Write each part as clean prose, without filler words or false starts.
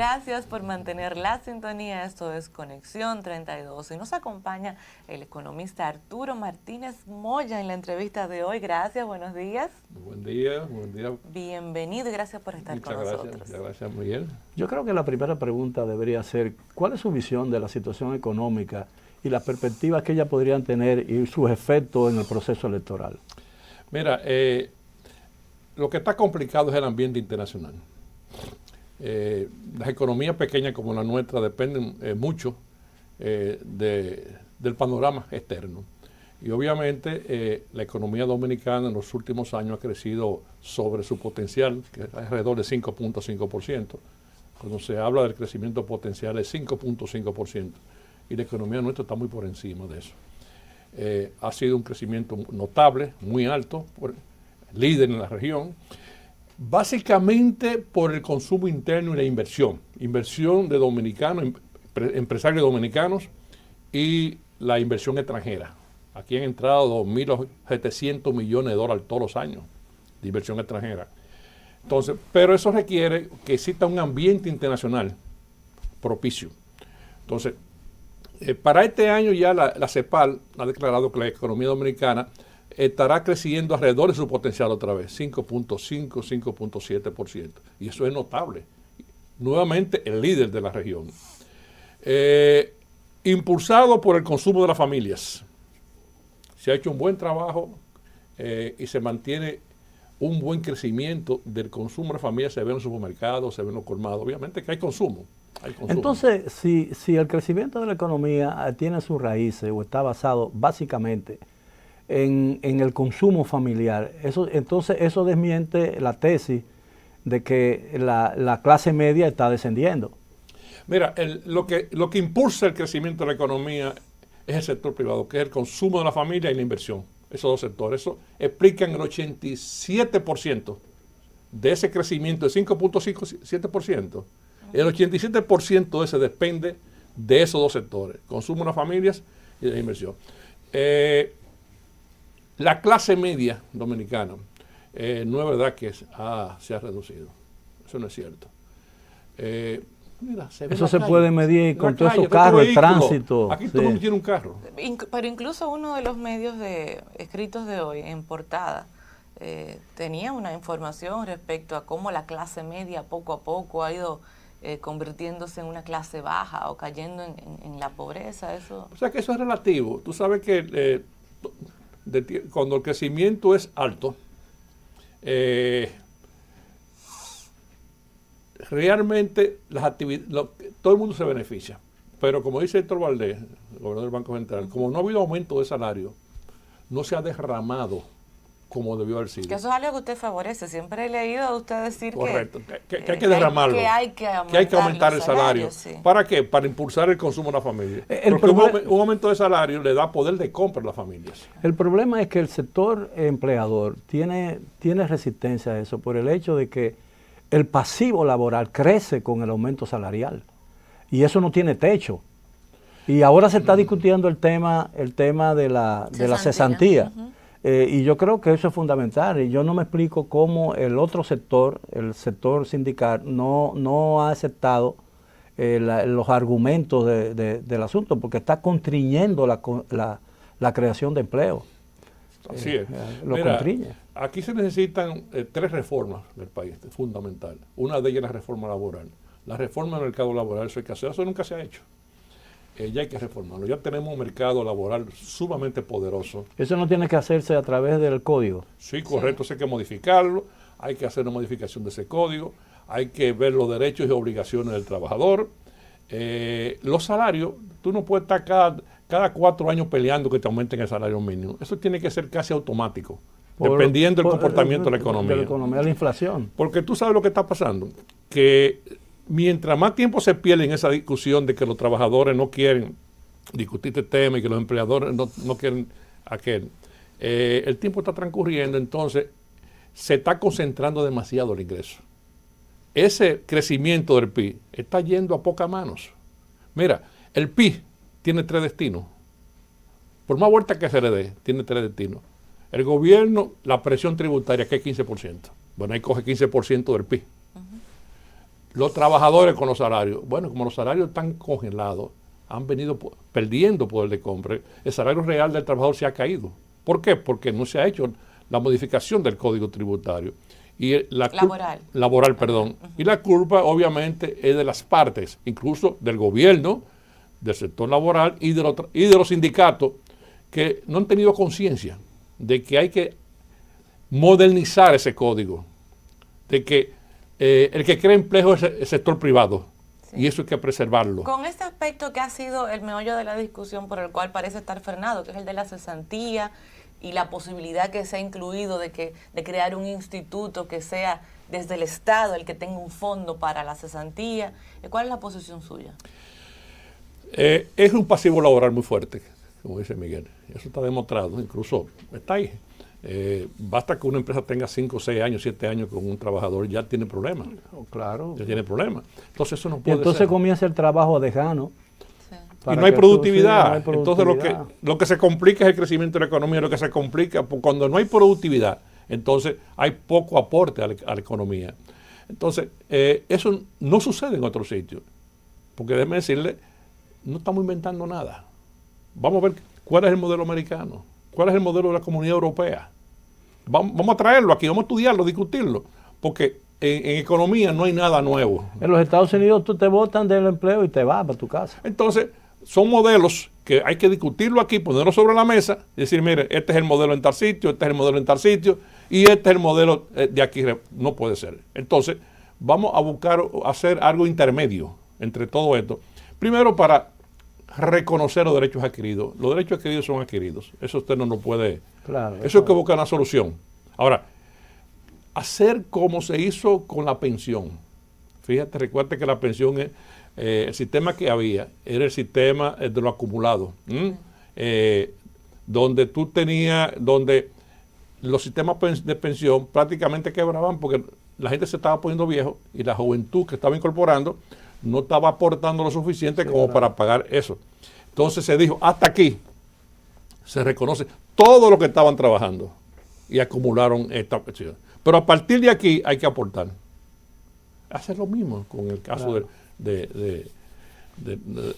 Gracias por mantener la sintonía. Esto es Conexión 32 y nos acompaña el economista Arturo Martínez Moya en la entrevista de hoy. Gracias, buenos días. Buen día, buen día. Bienvenido y gracias por estar con nosotros. Muchas gracias, Miguel. Yo creo que la primera pregunta debería ser, ¿cuál es su visión de la situación económica y las perspectivas que ellas podrían tener y sus efectos en el proceso electoral? Mira, lo que está complicado es el ambiente internacional. Las economías pequeñas como la nuestra dependen mucho del panorama externo. Y obviamente la economía dominicana en los últimos años ha crecido sobre su potencial, que es alrededor de 5.5%. Cuando se habla del crecimiento potencial es 5.5%. Y la economía nuestra está muy por encima de eso. Ha sido un crecimiento notable, muy alto, líder en la región. Básicamente por el consumo interno y la inversión de dominicanos, empresarios dominicanos y la inversión extranjera. Aquí han entrado 2.700 millones de dólares todos los años de inversión extranjera. Entonces, pero eso requiere que exista un ambiente internacional propicio. Entonces, para este año ya la CEPAL ha declarado que la economía dominicana estará creciendo alrededor de su potencial otra vez, 5.5, 5.7%. Y eso es notable. Nuevamente el líder de la región. Impulsado por el consumo de las familias. Se ha hecho un buen trabajo y se mantiene un buen crecimiento del consumo de las familias. Se ve en los supermercados, se ve en los colmados. Obviamente que hay consumo. Entonces, si el crecimiento de la economía tiene sus raíces o está basado básicamente en el consumo familiar, entonces eso desmiente la tesis de que la clase media está descendiendo. Mira, lo que impulsa el crecimiento de la economía es el sector privado, que es el consumo de la familia y la inversión. Esos dos sectores. Eso explican el 87% de ese crecimiento de 5.57%. El 87% de ese depende de esos dos sectores, consumo de las familias y de la inversión. La clase media dominicana, no es verdad que se ha reducido. Eso no es cierto. Mira, eso se puede medir con todos esos carros, el tránsito. Aquí todo el mundo tiene un carro. Pero incluso uno de los medios escritos de hoy, en portada, tenía una información respecto a cómo la clase media poco a poco ha ido convirtiéndose en una clase baja o cayendo en la pobreza. Eso. O sea que eso es relativo. Tú sabes que cuando el crecimiento es alto, realmente todo el mundo se beneficia. Pero como dice Héctor Valdés, el gobernador del Banco Central, como no ha habido aumento de salario, no se ha derramado como debió haber sido. Que eso es algo que usted favorece. Siempre he leído a usted decir correcto, que hay que derramarlo. Que hay que aumentar el salario. Sí. ¿Para qué? Para impulsar el consumo de las familias. Porque un aumento de salario le da poder de compra a las familias. El problema es que el sector empleador tiene resistencia a eso por el hecho de que el pasivo laboral crece con el aumento salarial. Y eso no tiene techo. Y ahora se está discutiendo el tema de la cesantía. Y yo creo que eso es fundamental. Y yo no me explico cómo el otro sector, el sector sindical, no ha aceptado los argumentos del asunto, porque está constriñendo la creación de empleo. Así es. Lo constriñe. Aquí se necesitan 3 reformas del país, fundamental. Una de ellas es la reforma laboral. La reforma del mercado laboral, eso hay que hacer. Eso nunca se ha hecho. Ya hay que reformarlo. Ya tenemos un mercado laboral sumamente poderoso. ¿Eso no tiene que hacerse a través del código? Sí, correcto. Eso hay que modificarlo. Hay que hacer una modificación de ese código. Hay que ver los derechos y obligaciones del trabajador. Los salarios, tú no puedes estar cada 4 años peleando que te aumenten el salario mínimo. Eso tiene que ser casi automático, dependiendo del comportamiento de la economía. De la inflación. Porque tú sabes lo que está pasando, que mientras más tiempo se pierde en esa discusión de que los trabajadores no quieren discutir este tema y que los empleadores no quieren aquel, el tiempo está transcurriendo, entonces se está concentrando demasiado el ingreso. Ese crecimiento del PIB está yendo a pocas manos. Mira, el PIB tiene 3 destinos. Por más vuelta que se le dé, tiene 3 destinos. El gobierno, la presión tributaria, que es 15%. Bueno, ahí coge 15% del PIB. los trabajadores con los salarios. Bueno, como los salarios están congelados, han venido perdiendo poder de compra. El salario real del trabajador se ha caído. ¿Por qué? Porque no se ha hecho la modificación del Código Tributario. Y laboral, perdón. Y la culpa, obviamente, es de las partes, incluso del gobierno, del sector laboral y de los sindicatos, que no han tenido conciencia de que hay que modernizar ese código, de que el que crea empleo es el sector privado. Sí. Y eso hay que preservarlo. Con este aspecto que ha sido el meollo de la discusión por el cual parece estar frenado, que es el de la cesantía y la posibilidad que se ha incluido de crear un instituto que sea desde el Estado el que tenga un fondo para la cesantía. ¿Cuál es la posición suya? Es un pasivo laboral muy fuerte, como dice Miguel. Eso está demostrado, incluso está ahí. Basta que una empresa tenga 5, 6 años, 7 años con un trabajador, ya tiene problemas. Claro. Ya tiene problemas. Entonces eso no puede ser. Y entonces comienza el trabajo lejano. Sí. Y no hay productividad. Entonces lo que se complica es el crecimiento de la economía. Lo que se complica, cuando no hay productividad, entonces hay poco aporte a la economía. Entonces, eso no sucede en otros sitios. Porque déjeme decirle, no estamos inventando nada. Vamos a ver cuál es el modelo americano, cuál es el modelo de la Comunidad Europea. Vamos a traerlo aquí, vamos a estudiarlo, discutirlo, porque en economía no hay nada nuevo. En los Estados Unidos tú te botan del empleo y te vas para tu casa. Entonces, son modelos que hay que discutirlo aquí, ponerlo sobre la mesa, y decir, mire, este es el modelo en tal sitio, este es el modelo en tal sitio, y este es el modelo de aquí. No puede ser. Entonces, vamos a buscar hacer algo intermedio entre todo esto. Primero, para reconocer los derechos adquiridos. Los derechos adquiridos son adquiridos. Eso usted no lo puede... Claro, eso es que busca una solución. Ahora, hacer como se hizo con la pensión. Fíjate, recuerde que la pensión, el sistema que había, era el sistema de lo acumulado. Donde tú tenías, donde los sistemas de pensión prácticamente quebraban porque la gente se estaba poniendo viejo y la juventud que estaba incorporando no estaba aportando lo suficiente como para pagar eso. Entonces se dijo, hasta aquí se reconoce todo lo que estaban trabajando y acumularon esta pensión. Pero a partir de aquí hay que aportar. Hacer lo mismo con el caso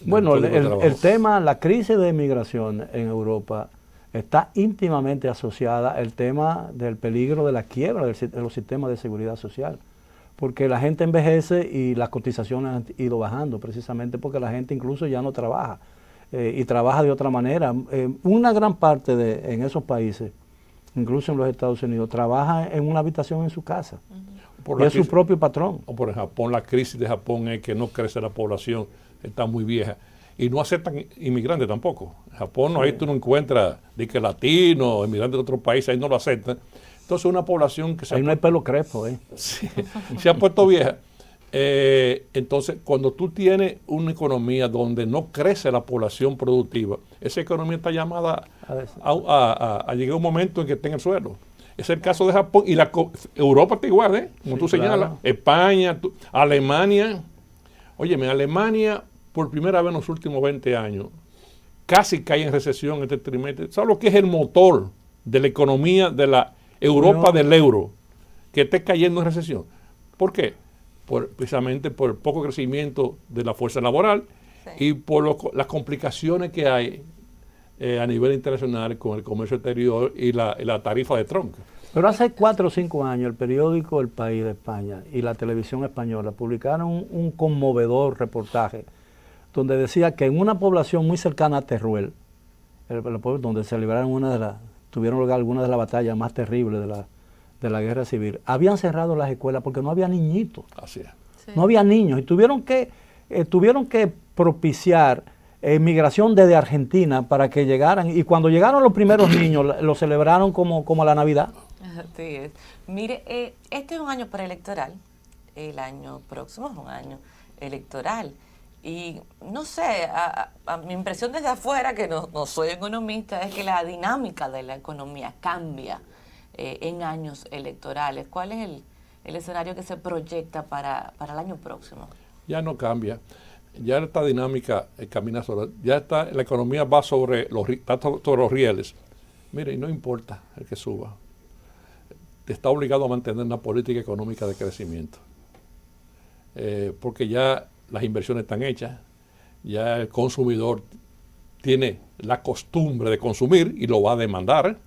bueno, el tema, la crisis de inmigración en Europa está íntimamente asociada al tema del peligro de la quiebra de los sistemas de seguridad social. Porque la gente envejece y las cotizaciones han ido bajando, precisamente porque la gente incluso ya no trabaja y trabaja de otra manera. Una gran parte en esos países, incluso en los Estados Unidos, trabaja en una habitación en su casa. Y es su propio patrón. O por Japón, la crisis de Japón es que no crece la población, está muy vieja. Y no aceptan inmigrantes tampoco. En Japón ahí tú no encuentras de que latinos, inmigrantes de otros países, ahí no lo aceptan. Entonces una población que ahí no hay pelo crespo, sí, se ha puesto vieja. Entonces, cuando tú tienes una economía donde no crece la población productiva, esa economía está llamada a llegar a un momento en que esté en el suelo. Es el caso de Japón y Europa está igual, como sí, tú señalas. Claro. España, Alemania. Óyeme, Alemania, por primera vez en los últimos 20 años, casi cae en recesión este trimestre. ¿Sabes lo que es el motor de la economía de la Europa del euro, que esté cayendo en recesión? ¿Por qué? Precisamente por el poco crecimiento de la fuerza laboral, sí, y por las complicaciones que hay a nivel internacional con el comercio exterior y la tarifa de Trump. Pero hace 4 o 5 años el periódico El País de España y la televisión española publicaron un conmovedor reportaje donde decía que en una población muy cercana a Teruel, el pueblo donde se libraron tuvieron lugar algunas de las batallas más terribles de la guerra civil, habían cerrado las escuelas porque no había niñitos. Así es. Sí. No había niños y tuvieron que propiciar migración desde Argentina para que llegaran, y cuando llegaron los primeros niños lo celebraron como la Navidad. Así es. Mire, este es un año preelectoral, el año próximo es un año electoral. Y no sé, a mi impresión desde afuera, que no soy economista, es que la dinámica de la economía cambia en años electorales. ¿Cuál es el escenario que se proyecta para el año próximo? Ya no cambia. Ya esta dinámica camina sobre... Ya la economía va sobre los rieles. Mire, y no importa el que suba. Está obligado a mantener una política económica de crecimiento. porque ya las inversiones están hechas, ya el consumidor tiene la costumbre de consumir y lo va a demandar.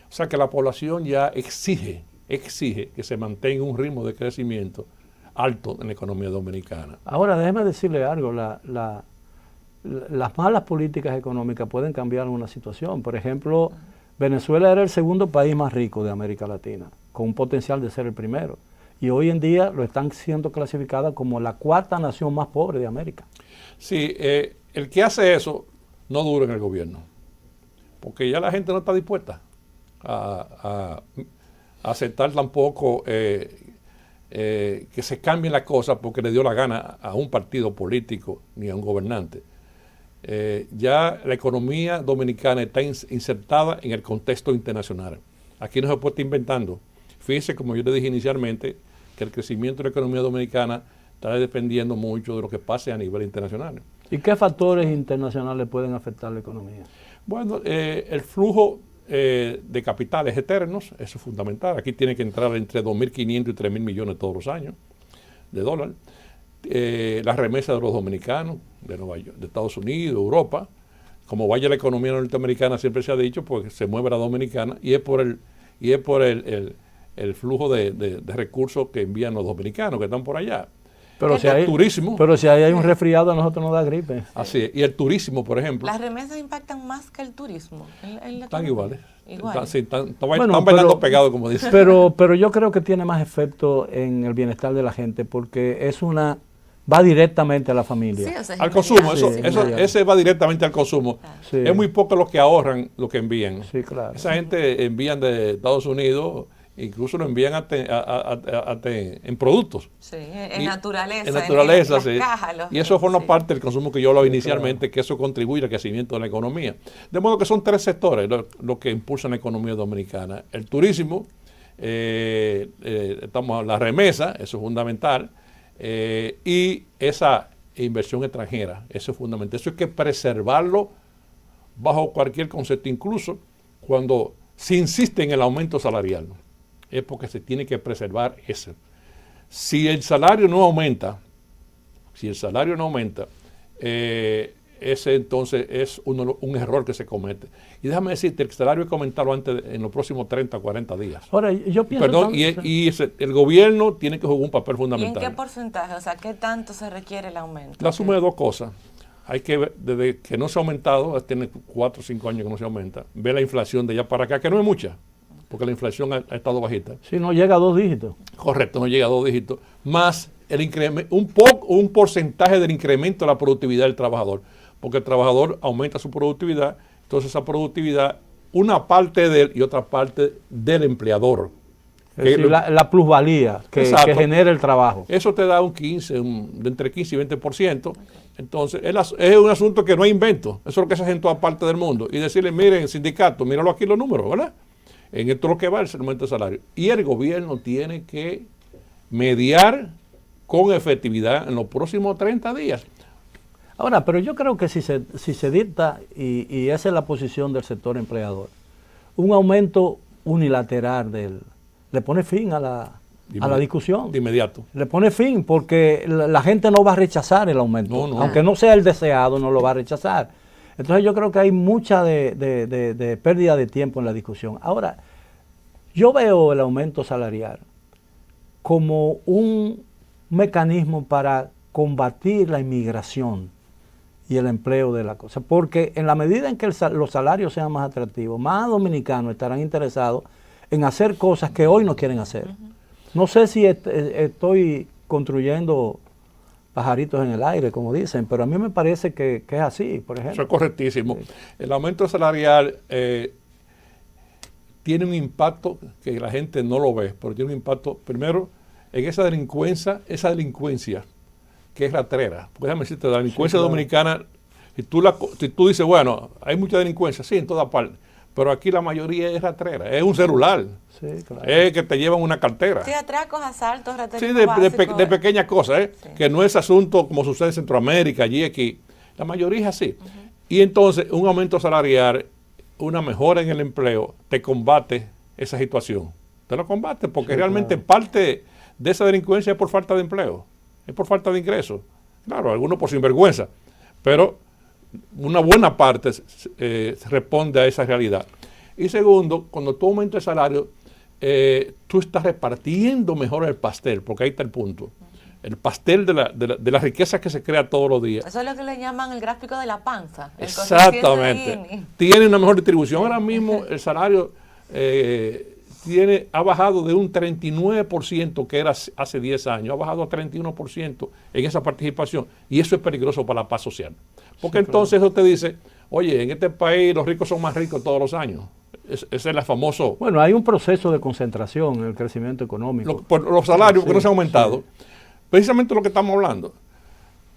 O sea que la población ya exige que se mantenga un ritmo de crecimiento alto en la economía dominicana. Ahora, déjeme decirle algo, las malas políticas económicas pueden cambiar una situación. Por ejemplo, Venezuela era el segundo país más rico de América Latina, con un potencial de ser el primero. Y hoy en día lo están siendo clasificada como la cuarta nación más pobre de América. Sí, el que hace eso no dura en el gobierno, porque ya la gente no está dispuesta a aceptar tampoco que se cambien las cosas porque le dio la gana a un partido político ni a un gobernante. Ya la economía dominicana está insertada en el contexto internacional. Aquí no se puede estar inventando. Fíjense, como yo le dije inicialmente, que el crecimiento de la economía dominicana está dependiendo mucho de lo que pase a nivel internacional. ¿Y qué factores internacionales pueden afectar la economía? Bueno, el flujo de capitales eternos, eso es fundamental. Aquí tiene que entrar entre 2.500 y 3.000 millones todos los años de dólares. Las remesas de los dominicanos, de Nueva York, de Estados Unidos, Europa. Como vaya la economía norteamericana, siempre se ha dicho, pues se mueve la dominicana y es por el flujo de recursos que envían los dominicanos que están por allá. Pero si hay turismo. Pero si ahí hay un resfriado, a nosotros nos da gripe. Así es. Y el turismo, por ejemplo. ¿Las remesas impactan más que el turismo? Están iguales. Igual. Están bailando pegados, como dicen. Pero yo creo que tiene más efecto en el bienestar de la gente porque va directamente a la familia. Sí, o sea, al consumo, ese va directamente al consumo. Sí. Es muy poco los que ahorran lo que envían. Sí, claro. Esa gente envían de Estados Unidos, incluso lo envían en productos. Sí, en naturaleza. En naturaleza, en sí. las cajas, Y eso forma sí. parte del consumo que yo hablaba inicialmente, que eso contribuye al crecimiento de la economía. De modo que son tres sectores lo que impulsan la economía dominicana. El turismo, la remesa, eso es fundamental, y esa inversión extranjera, eso es fundamental. Eso hay que preservarlo bajo cualquier concepto, incluso cuando se insiste en el aumento salarial, ¿no? Es porque se tiene que preservar eso. Si el salario no aumenta, ese entonces es un error que se comete. Y déjame decirte, el salario hay que aumentarlo en los próximos 30 o 40 días. Ahora, yo pienso... Perdón, el gobierno tiene que jugar un papel fundamental. ¿Y en qué porcentaje? O sea, ¿qué tanto se requiere el aumento? La suma de dos cosas. Hay que ver, desde que no se ha aumentado, tiene 4 o 5 años que no se aumenta, ve la inflación de allá para acá, que no es mucha, porque la inflación ha estado bajita. Si no llega a 2 dígitos. Correcto, no llega a 2 dígitos, más el incremento, un porcentaje del incremento de la productividad del trabajador, porque el trabajador aumenta su productividad, entonces esa productividad, una parte de él y otra parte del empleador. Es decir, la plusvalía que genera el trabajo. Eso te da un 15, de entre 15 y 20%. Entonces, es un asunto que no hay invento. Eso es lo que se hace en toda parte del mundo. Y decirle, miren, sindicato, míralo aquí los números, ¿verdad? En esto es lo que va el aumento de salario. Y el gobierno tiene que mediar con efectividad en los próximos 30 días. Ahora, pero yo creo que si se dicta, y esa es la posición del sector empleador, un aumento unilateral le pone fin a la discusión. De inmediato. Le pone fin porque la gente no va a rechazar el aumento. No. Aunque no sea el deseado, no lo va a rechazar. Entonces yo creo que hay mucha de pérdida de tiempo en la discusión. Ahora, yo veo el aumento salarial como un mecanismo para combatir la inmigración y el empleo de la cosa. Porque en la medida en que los salarios sean más atractivos, más dominicanos estarán interesados en hacer cosas que hoy no quieren hacer. No sé si estoy construyendo pajaritos en el aire, como dicen, pero a mí me parece que es así, por ejemplo. Eso es correctísimo. Sí. El aumento salarial tiene un impacto que la gente no lo ve, pero tiene un impacto, primero, en esa delincuencia que es rastrera. Porque déjame decirte, la delincuencia dominicana, si tú dices, bueno, hay mucha delincuencia, sí, en toda parte, pero aquí la mayoría es rastrera, es un celular, es que te llevan una cartera. Sí, atracos, asaltos, raterismo de pequeñas cosas, que no es asunto como sucede en Centroamérica, allí, aquí. La mayoría es así. Y entonces un aumento salarial, una mejora en el empleo, te combate esa situación. Te lo combate porque realmente parte de esa delincuencia es por falta de empleo. es por falta de ingresos. Claro, algunos por sinvergüenza, pero una buena parte responde a esa realidad. Y segundo, cuando tú aumentas el salario, tú estás repartiendo mejor el pastel, porque ahí está el punto. El pastel de la riqueza que se crea todos los días. Eso es lo que le llaman el gráfico de la panza. Exactamente. Tiene una mejor distribución. Ahora mismo el salario ha bajado de un 39% que era hace 10 años, ha bajado a 31% en esa participación. Y eso es peligroso para la paz social. Porque sí, entonces eso te dice, oye, en este país los ricos son más ricos todos los años. Ese es el famoso... Bueno, hay un proceso de concentración en el crecimiento económico. Por los salarios, porque no se han aumentado. Sí. Precisamente lo que estamos hablando.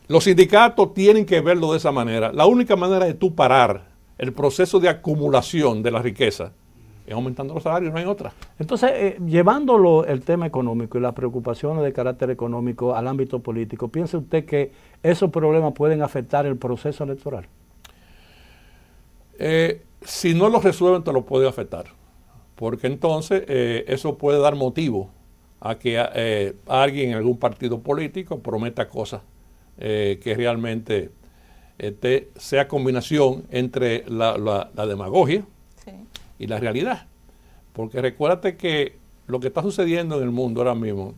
Los sindicatos tienen que verlo de esa manera. La única manera de tú parar el proceso de acumulación de la riqueza es aumentando los salarios, no hay otra. Entonces, llevándolo el tema económico y las preocupaciones de carácter económico al ámbito político, ¿piensa usted que esos problemas pueden afectar el proceso electoral? Si no los resuelven, te lo puede afectar. Porque entonces eso puede dar motivo a que alguien en algún partido político prometa cosas que realmente sea combinación entre la demagogia y la realidad. Porque recuérdate que lo que está sucediendo en el mundo ahora mismo,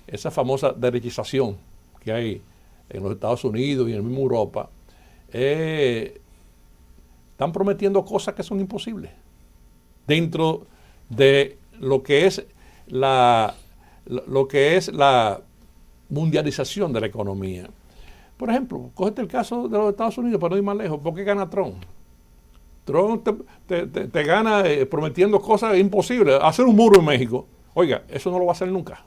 esa famosa derechización que hay en los Estados Unidos y en la misma Europa, están prometiendo cosas que son imposibles dentro de lo que es la mundialización de la economía. Por ejemplo, cógete el caso de los Estados Unidos, para no ir más lejos. ¿Por qué gana Trump? Trump te gana prometiendo cosas imposibles. Hacer un muro en México, oiga, eso no lo va a hacer nunca.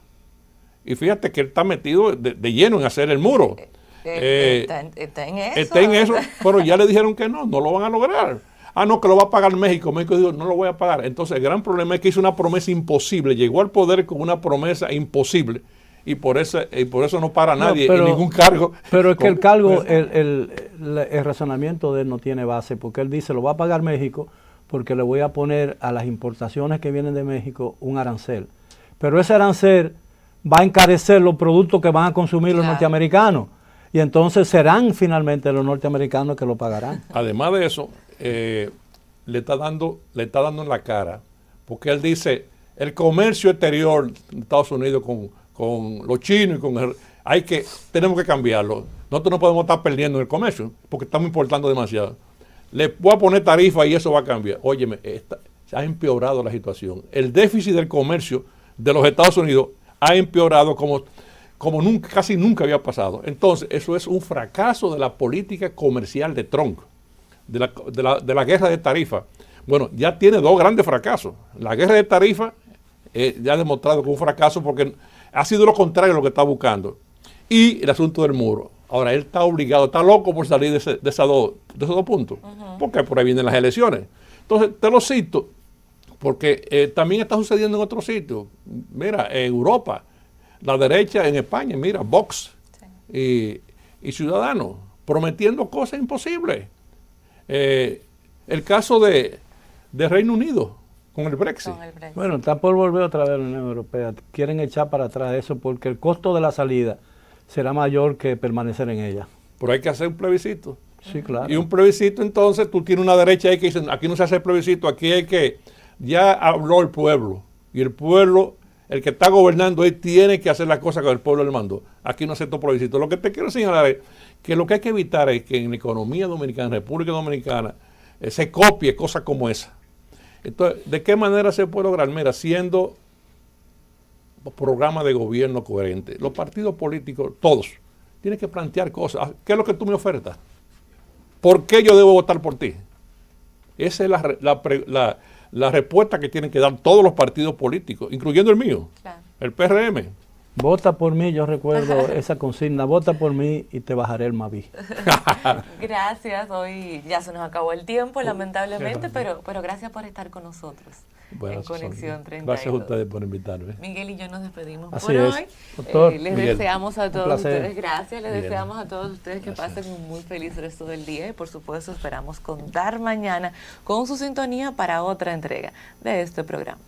Y fíjate que él está metido de lleno en hacer el muro. Está en eso. Está en eso, pero ya le dijeron que no lo van a lograr. Ah, no, que lo va a pagar México. México dijo, no lo voy a pagar. Entonces el gran problema es que hizo una promesa imposible. Llegó al poder con una promesa imposible. Y por eso no para nadie en ningún cargo. Pero es que el cargo, el razonamiento de él no tiene base, porque él dice, lo va a pagar México porque le voy a poner a las importaciones que vienen de México un arancel. Pero ese arancel va a encarecer los productos que van a consumir los norteamericanos. Y entonces serán finalmente los norteamericanos que lo pagarán. Además de eso, le está dando en la cara, porque él dice, el comercio exterior de Estados Unidos con los chinos y tenemos que cambiarlo. Nosotros no podemos estar perdiendo en el comercio porque estamos importando demasiado. Le voy a poner tarifa y eso va a cambiar. Óyeme, se ha empeorado la situación. El déficit del comercio de los Estados Unidos ha empeorado como casi nunca había pasado. Entonces, eso es un fracaso de la política comercial de Trump, de la guerra de tarifa. Bueno, ya tiene dos grandes fracasos. La guerra de tarifa ya ha demostrado que es un fracaso porque ha sido lo contrario a lo que está buscando. Y el asunto del muro. Ahora, él está obligado, está loco por salir de esos dos puntos. Porque por ahí vienen las elecciones. Entonces, te lo cito, porque también está sucediendo en otros sitios. Mira, en Europa, la derecha en España, mira, Vox y Ciudadanos, prometiendo cosas imposibles. El caso de Reino Unido, con el Brexit. Bueno, está por volver otra vez a la Unión Europea. Quieren echar para atrás eso porque el costo de la salida será mayor que permanecer en ella. Pero hay que hacer un plebiscito. Sí, claro. Y un plebiscito, entonces, tú tienes una derecha ahí que dice, aquí no se hace plebiscito, aquí hay que... Ya habló el pueblo. Y el pueblo, el que está gobernando, él tiene que hacer las cosas que el pueblo le mandó. Aquí no acepto plebiscito. Lo que te quiero señalar es que lo que hay que evitar es que en la economía dominicana, en República Dominicana, se copie cosas como esa. Entonces, ¿de qué manera se puede lograr? Mira, haciendo programas de gobierno coherentes. Los partidos políticos, todos, tienen que plantear cosas. ¿Qué es lo que tú me ofertas? ¿Por qué yo debo votar por ti? Esa es la respuesta que tienen que dar todos los partidos políticos, incluyendo el mío, el PRM. Vota por mí, yo recuerdo esa consigna, vota por mí y te bajaré el Maví. Gracias, hoy ya se nos acabó el tiempo, lamentablemente, pero gracias por estar con nosotros en Conexión 32. Gracias a ustedes por invitarme. Miguel y yo nos despedimos Así por es. hoy. Doctor, les Miguel, deseamos a todos ustedes, gracias, les Miguel. deseamos a todos ustedes que pasen un muy feliz resto del día y por supuesto esperamos contar mañana con su sintonía para otra entrega de este programa.